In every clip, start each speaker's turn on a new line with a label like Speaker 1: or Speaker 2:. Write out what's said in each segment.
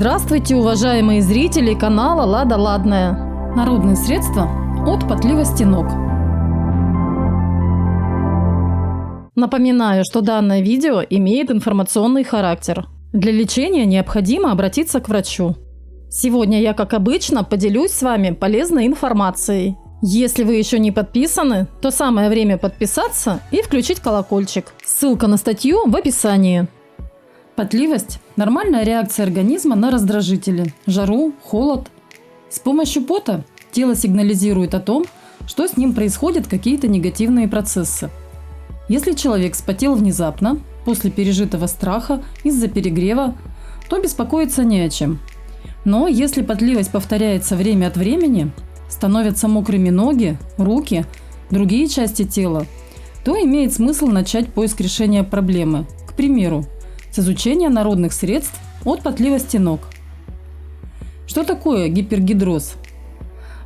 Speaker 1: Здравствуйте, уважаемые зрители канала Лада Ладная. Народные средства от потливости ног. Напоминаю, что данное видео имеет информационный характер. Для лечения необходимо обратиться к врачу. Сегодня я, как обычно, поделюсь с вами полезной информацией. Если вы еще не подписаны, то самое время подписаться и включить колокольчик. Ссылка на статью в описании. Потливость – нормальная реакция организма на раздражители, жару, холод. С помощью пота тело сигнализирует о том, что с ним происходят какие-то негативные процессы. Если человек вспотел внезапно, после пережитого страха, из-за перегрева, то беспокоиться не о чем. Но если потливость повторяется время от времени, становятся мокрыми ноги, руки, другие части тела, то имеет смысл начать поиск решения проблемы. К примеру, с изучения народных средств от потливости ног. Что такое гипергидроз?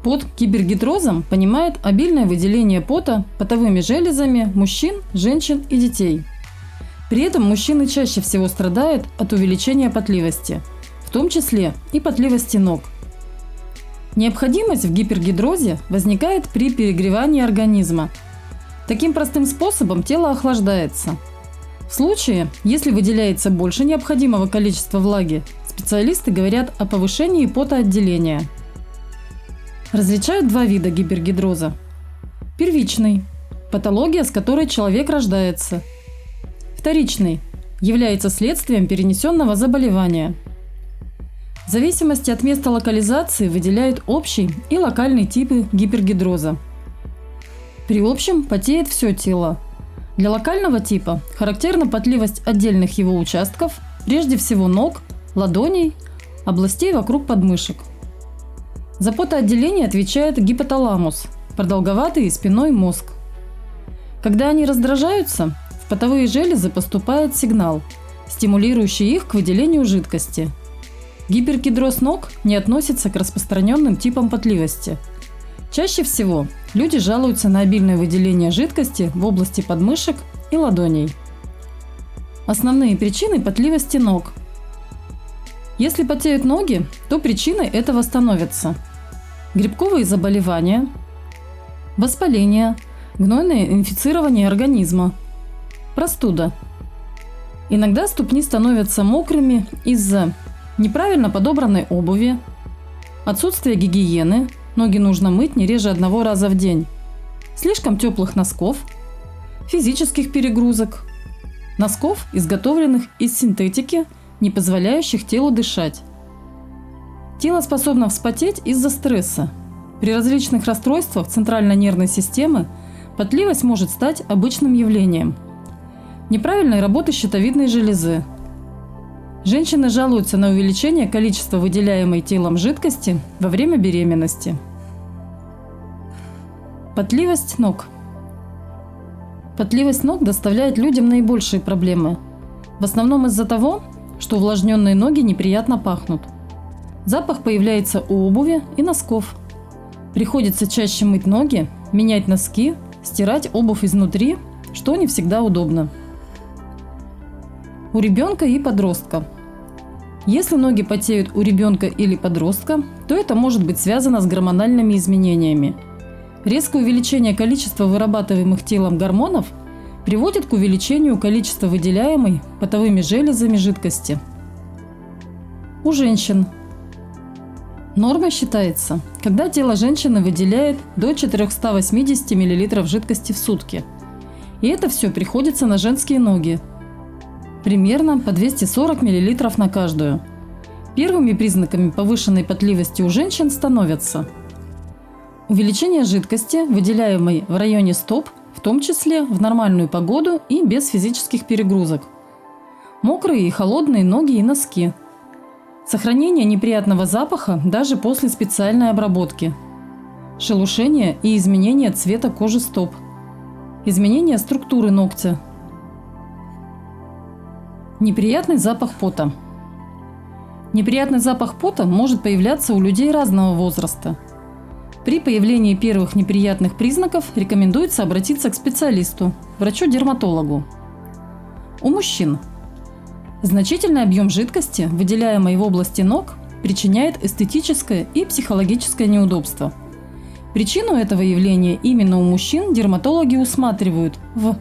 Speaker 1: Под гипергидрозом понимают обильное выделение пота потовыми железами мужчин, женщин и детей. При этом мужчины чаще всего страдают от увеличения потливости, в том числе и потливости ног. Необходимость в гипергидрозе возникает при перегревании организма. Таким простым способом тело охлаждается. В случае, если выделяется больше необходимого количества влаги, специалисты говорят о повышении потоотделения. Различают два вида гипергидроза. Первичный – патология, с которой человек рождается. Вторичный – является следствием перенесенного заболевания. В зависимости от места локализации выделяют общий и локальный типы гипергидроза. При общем потеет все тело. Для локального типа характерна потливость отдельных его участков, прежде всего ног, ладоней, областей вокруг подмышек. За потоотделение отвечает гипоталамус, продолговатый и спинной мозг. Когда они раздражаются, в потовые железы поступает сигнал, стимулирующий их к выделению жидкости. Гипергидроз ног не относится к распространенным типам потливости. Чаще всего люди жалуются на обильное выделение жидкости в области подмышек и ладоней. Основные причины потливости ног. Если потеют ноги, то причиной этого становятся грибковые заболевания, воспаление, гнойное инфицирование организма, простуда. Иногда ступни становятся мокрыми из-за неправильно подобранной обуви, отсутствия гигиены, ноги нужно мыть не реже 1 раза в день, слишком теплых носков, физических перегрузок, носков, изготовленных из синтетики, не позволяющих телу дышать. Тело способно вспотеть из-за стресса. При различных расстройствах центральной нервной системы потливость может стать обычным явлением. Неправильной работы щитовидной железы. Женщины жалуются на увеличение количества выделяемой телом жидкости во время беременности. Потливость ног. Потливость ног доставляет людям наибольшие проблемы. В основном из-за того, что увлажненные ноги неприятно пахнут. Запах появляется у обуви и носков. Приходится чаще мыть ноги, менять носки, стирать обувь изнутри, что не всегда удобно. У ребенка и подростка. Если ноги потеют у ребенка или подростка, то это может быть связано с гормональными изменениями. Резкое увеличение количества вырабатываемых телом гормонов приводит к увеличению количества выделяемой потовыми железами жидкости. У женщин. Нормой считается, когда тело женщины выделяет до 480 мл жидкости в сутки. И это все приходится на женские ноги. Примерно по 240 мл на каждую. Первыми признаками повышенной потливости у женщин становятся увеличение жидкости, выделяемой в районе стоп, в том числе в нормальную погоду и без физических перегрузок, мокрые и холодные ноги и носки, сохранение неприятного запаха даже после специальной обработки, шелушение и изменение цвета кожи стоп, изменение структуры ногтя. Неприятный запах пота. Неприятный запах пота может появляться у людей разного возраста. При появлении первых неприятных признаков рекомендуется обратиться к специалисту, врачу-дерматологу. У мужчин. Значительный объем жидкости, выделяемой в области ног, причиняет эстетическое и психологическое неудобство. Причину этого явления именно у мужчин дерматологи усматривают в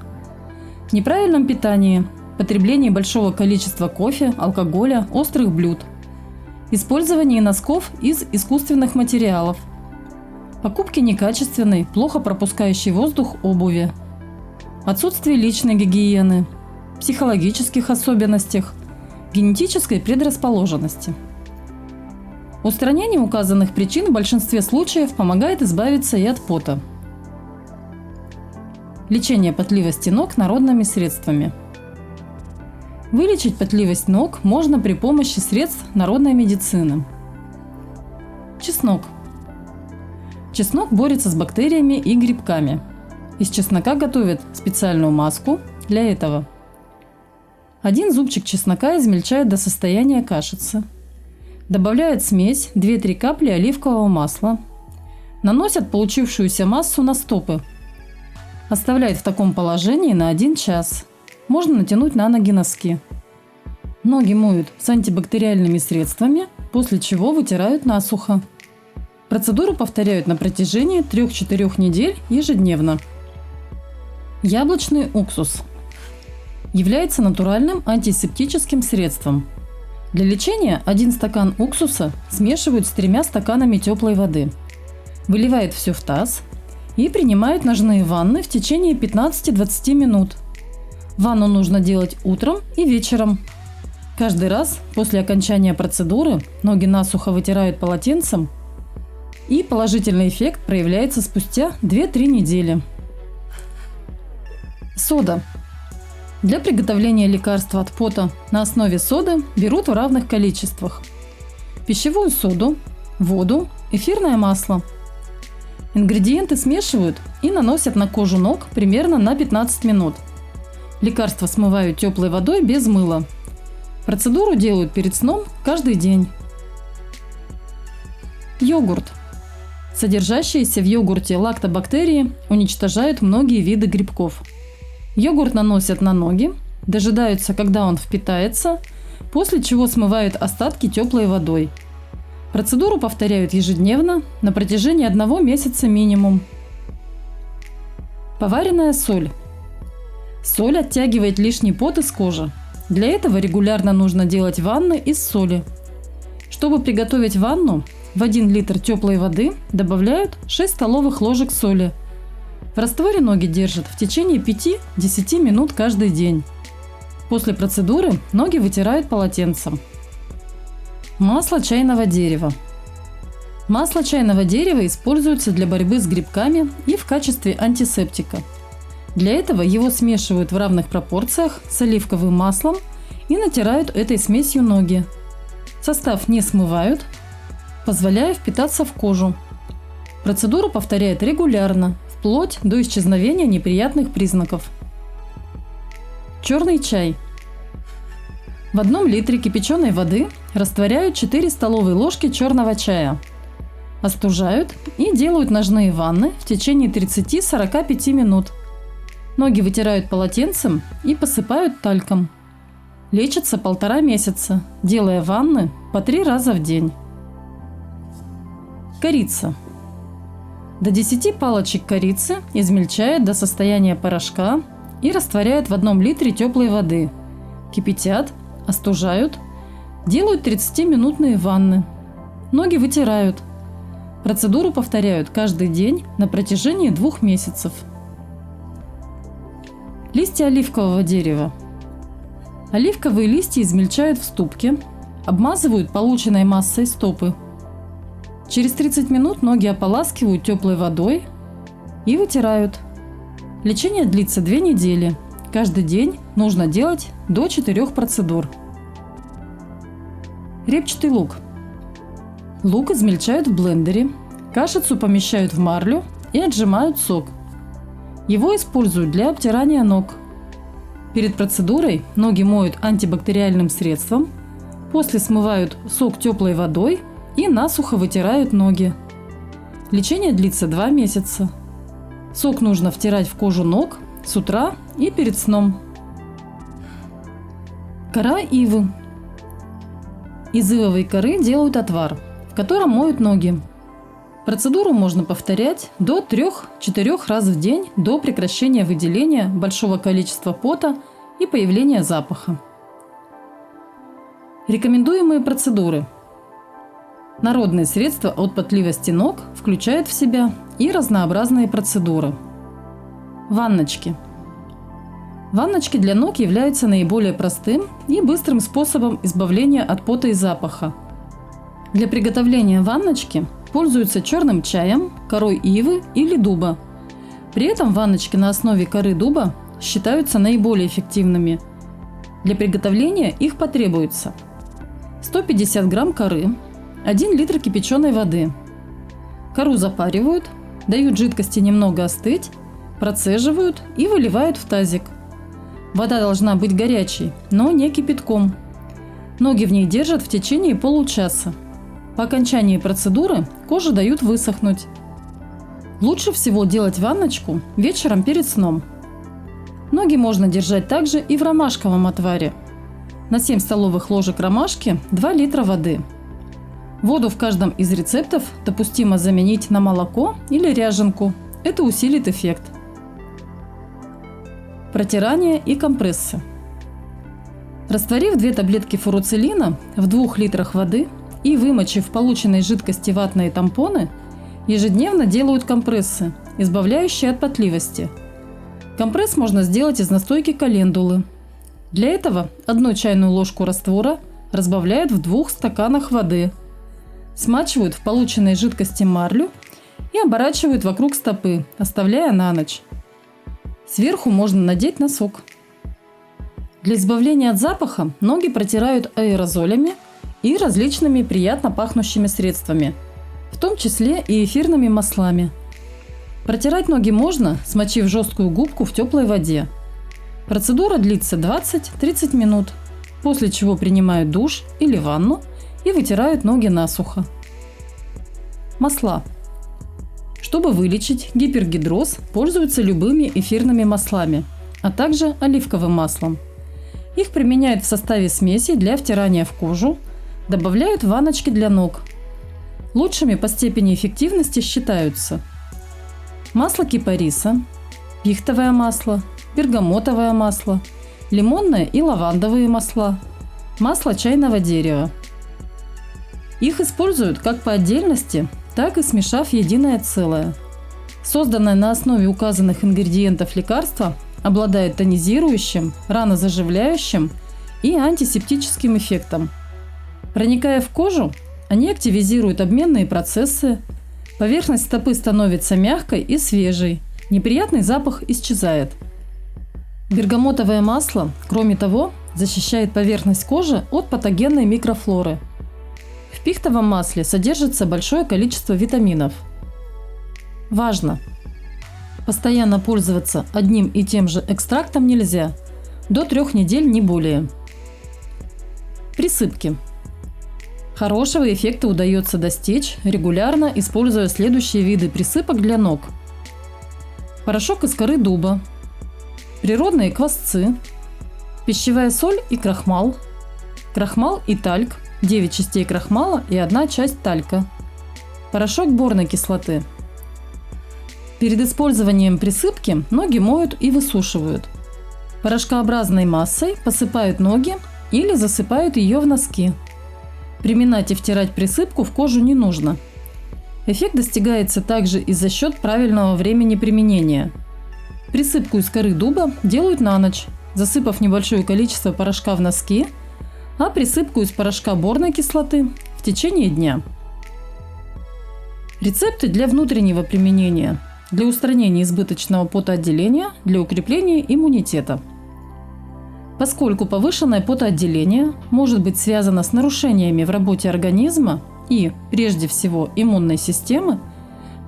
Speaker 1: неправильном питании, потреблении большого количества кофе, алкоголя, острых блюд, использовании носков из искусственных материалов, покупке некачественной, плохо пропускающей воздух обуви, отсутствии личной гигиены, психологических особенностях, генетической предрасположенности. Устранение указанных причин в большинстве случаев помогает избавиться и от пота. Лечение потливости ног народными средствами. Вылечить потливость ног можно при помощи средств народной медицины. Чеснок. Чеснок борется с бактериями и грибками. Из чеснока готовят специальную маску для этого. 1 зубчик чеснока измельчают до состояния кашицы. Добавляют смесь 2-3 капли оливкового масла. Наносят получившуюся массу на стопы. Оставляют в таком положении на 1 час. Можно натянуть на ноги носки. Ноги моют с антибактериальными средствами, после чего вытирают насухо. Процедуру повторяют на протяжении 3-4 недель ежедневно. Яблочный уксус является натуральным антисептическим средством. Для лечения 1 стакан уксуса смешивают с 3 стаканами теплой воды. Выливают все в таз и принимают ножные ванны в течение 15-20 минут. Ванну нужно делать утром и вечером. Каждый раз после окончания процедуры ноги насухо вытирают полотенцем, и положительный эффект проявляется спустя 2-3 недели. Сода. Для приготовления лекарства от пота на основе соды берут в равных количествах: пищевую соду, воду, эфирное масло. Ингредиенты смешивают и наносят на кожу ног примерно на 15 минут. Лекарство смывают теплой водой без мыла. Процедуру делают перед сном каждый день. Йогурт. Содержащиеся в йогурте лактобактерии уничтожают многие виды грибков. Йогурт наносят на ноги, дожидаются, когда он впитается, после чего смывают остатки теплой водой. Процедуру повторяют ежедневно на протяжении 1 месяца минимум. Поваренная соль. Соль оттягивает лишний пот из кожи. Для этого регулярно нужно делать ванны из соли. Чтобы приготовить ванну, в 1 литр теплой воды добавляют 6 столовых ложек соли. В растворе ноги держат в течение 5-10 минут каждый день. После процедуры ноги вытирают полотенцем. Масло чайного дерева. Масло чайного дерева используется для борьбы с грибками и в качестве антисептика. Для этого его смешивают в равных пропорциях с оливковым маслом и натирают этой смесью ноги. Состав не смывают, позволяя впитаться в кожу. Процедуру повторяют регулярно, вплоть до исчезновения неприятных признаков. Черный чай. В 1 литре кипяченой воды растворяют 4 столовые ложки черного чая. Остужают и делают ножные ванны в течение 30-45 минут. Ноги вытирают полотенцем и посыпают тальком. Лечатся 1,5 месяца, делая ванны по 3 раза в день. Корица. До 10 палочек корицы измельчают до состояния порошка и растворяют в 1 литре теплой воды. Кипятят, остужают, делают 30-минутные ванны. Ноги вытирают. Процедуру повторяют каждый день на протяжении 2 месяцев. Листья оливкового дерева. Оливковые листья измельчают в ступке, обмазывают полученной массой стопы. Через 30 минут ноги ополаскивают теплой водой и вытирают. Лечение длится 2 недели. Каждый день нужно делать до 4 процедур. Репчатый лук. Лук измельчают в блендере, кашицу помещают в марлю и отжимают сок. Его используют для обтирания ног. Перед процедурой ноги моют антибактериальным средством, после смывают сок теплой водой и насухо вытирают ноги. Лечение длится 2 месяца. Сок нужно втирать в кожу ног с утра и перед сном. Кора ивы. Из ивовой коры делают отвар, в котором моют ноги. Процедуру можно повторять до 3-4 раз в день до прекращения выделения большого количества пота и появления запаха. Рекомендуемые процедуры. Народные средства от потливости ног включают в себя и разнообразные процедуры. Ванночки. Ванночки для ног являются наиболее простым и быстрым способом избавления от пота и запаха. Для приготовления ванночки пользуются черным чаем, корой ивы или дуба. При этом ванночки на основе коры дуба считаются наиболее эффективными. Для приготовления их потребуется 150 грамм коры, 1 литр кипяченой воды. Кору запаривают, дают жидкости немного остыть, процеживают и выливают в тазик. Вода должна быть горячей, но не кипятком. Ноги в ней держат в течение получаса. По окончании процедуры коже дают высохнуть. Лучше всего делать ванночку вечером перед сном. Ноги можно держать также и в ромашковом отваре. На 7 столовых ложек ромашки 2 литра воды. Воду в каждом из рецептов допустимо заменить на молоко или ряженку. Это усилит эффект. Протирание и компрессы. Растворив 2 таблетки фуруцилина в 2 литрах воды и вымочив в полученной жидкости ватные тампоны, ежедневно делают компрессы, избавляющие от потливости. Компресс можно сделать из настойки календулы. Для этого 1 чайную ложку раствора разбавляют в 2 стаканах воды, смачивают в полученной жидкости марлю и оборачивают вокруг стопы, оставляя на ночь. Сверху можно надеть носок. Для избавления от запаха ноги протирают аэрозолями и различными приятно пахнущими средствами, в том числе и эфирными маслами. Протирать ноги можно, смочив жесткую губку в теплой воде. Процедура длится 20-30 минут, после чего принимают душ или ванну и вытирают ноги насухо. Масла. Чтобы вылечить гипергидроз, пользуются любыми эфирными маслами, а также оливковым маслом. Их применяют в составе смеси для втирания в кожу, добавляют в ванночки для ног. Лучшими по степени эффективности считаются масло кипариса, пихтовое масло, бергамотовое масло, лимонное и лавандовые масла, масло чайного дерева. Их используют как по отдельности, так и смешав в единое целое. Созданное на основе указанных ингредиентов лекарство обладает тонизирующим, ранозаживляющим и антисептическим эффектом. Проникая в кожу, они активизируют обменные процессы, поверхность стопы становится мягкой и свежей, неприятный запах исчезает. Бергамотовое масло, кроме того, защищает поверхность кожи от патогенной микрофлоры. В пихтовом масле содержится большое количество витаминов. Важно! Постоянно пользоваться одним и тем же экстрактом нельзя, до 3 недель не более. Присыпки. Хорошего эффекта удается достичь, регулярно используя следующие виды присыпок для ног. Порошок из коры дуба, природные квасцы, пищевая соль и крахмал и тальк, 9 частей крахмала и 1 часть талька, порошок борной кислоты. Перед использованием присыпки ноги моют и высушивают. Порошкообразной массой посыпают ноги или засыпают ее в носки. Приминать и втирать присыпку в кожу не нужно. Эффект достигается также и за счет правильного времени применения. Присыпку из коры дуба делают на ночь, засыпав небольшое количество порошка в носки, а присыпку из порошка борной кислоты в течение дня. Рецепты для внутреннего применения. Для устранения избыточного потоотделения, для укрепления иммунитета. Поскольку повышенное потоотделение может быть связано с нарушениями в работе организма и, прежде всего, иммунной системы,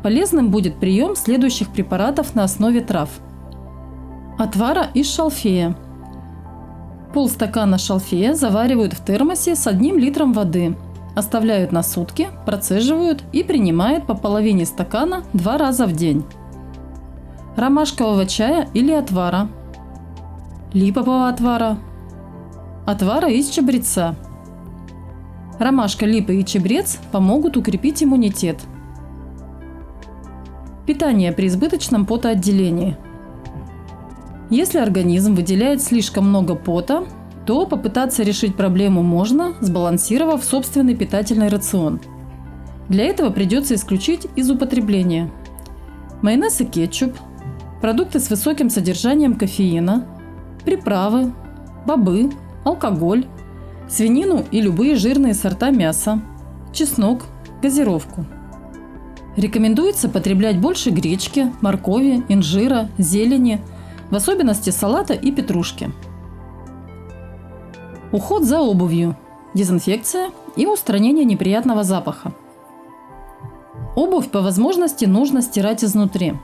Speaker 1: полезным будет прием следующих препаратов на основе трав. Отвара из шалфея. Полстакана шалфея заваривают в термосе с 1 литром воды, оставляют на сутки, процеживают и принимают по половине стакана 2 раза в день. Ромашкового чая или отвара, липового отвара, отвара из чабреца. Ромашка, липа и чабрец помогут укрепить иммунитет. Питание при избыточном потоотделении. Если организм выделяет слишком много пота, то попытаться решить проблему можно, сбалансировав собственный питательный рацион. Для этого придется исключить из употребления майонез и кетчуп, продукты с высоким содержанием кофеина, приправы, бобы, алкоголь, свинину и любые жирные сорта мяса, чеснок, газировку. Рекомендуется потреблять больше гречки, моркови, инжира, зелени, в особенности салата и петрушки. Уход за обувью, дезинфекция и устранение неприятного запаха. Обувь по возможности нужно стирать изнутри.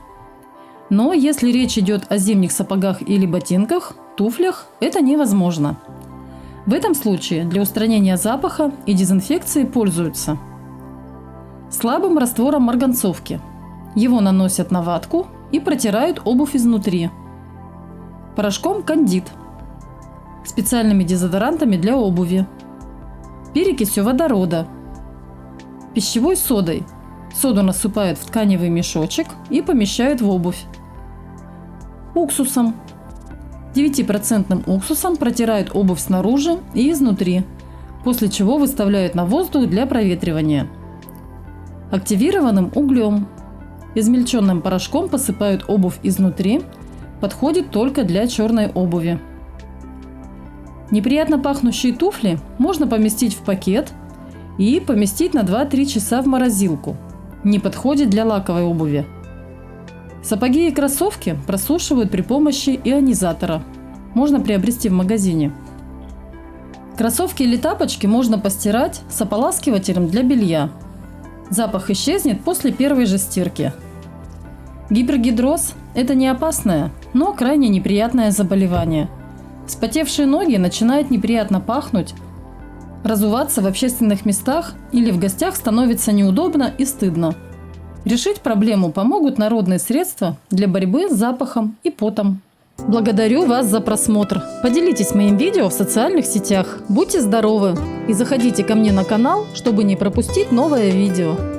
Speaker 1: Но если речь идет о зимних сапогах или ботинках, туфлях, это невозможно. В этом случае для устранения запаха и дезинфекции пользуются слабым раствором марганцовки. Его наносят на ватку и протирают обувь изнутри. Порошком кандид. Специальными дезодорантами для обуви. Перекисью водорода. Пищевой содой. Соду насыпают в тканевый мешочек и помещают в обувь. Уксусом. 9% уксусом протирают обувь снаружи и изнутри, после чего выставляют на воздух для проветривания. Активированным углем. Измельченным порошком посыпают обувь изнутри, подходит только для черной обуви. Неприятно пахнущие туфли можно поместить в пакет и поместить на 2-3 часа в морозилку. Не подходит для лаковой обуви. Сапоги и кроссовки просушивают при помощи ионизатора. Можно приобрести в магазине. Кроссовки или тапочки можно постирать с ополаскивателем для белья. Запах исчезнет после первой же стирки. Гипергидроз – это не опасное, но крайне неприятное заболевание. Вспотевшие ноги начинают неприятно пахнуть, разуваться в общественных местах или в гостях становится неудобно и стыдно. Решить проблему помогут народные средства для борьбы с запахом и потом. Благодарю вас за просмотр. Поделитесь моим видео в социальных сетях. Будьте здоровы и заходите ко мне на канал, чтобы не пропустить новое видео.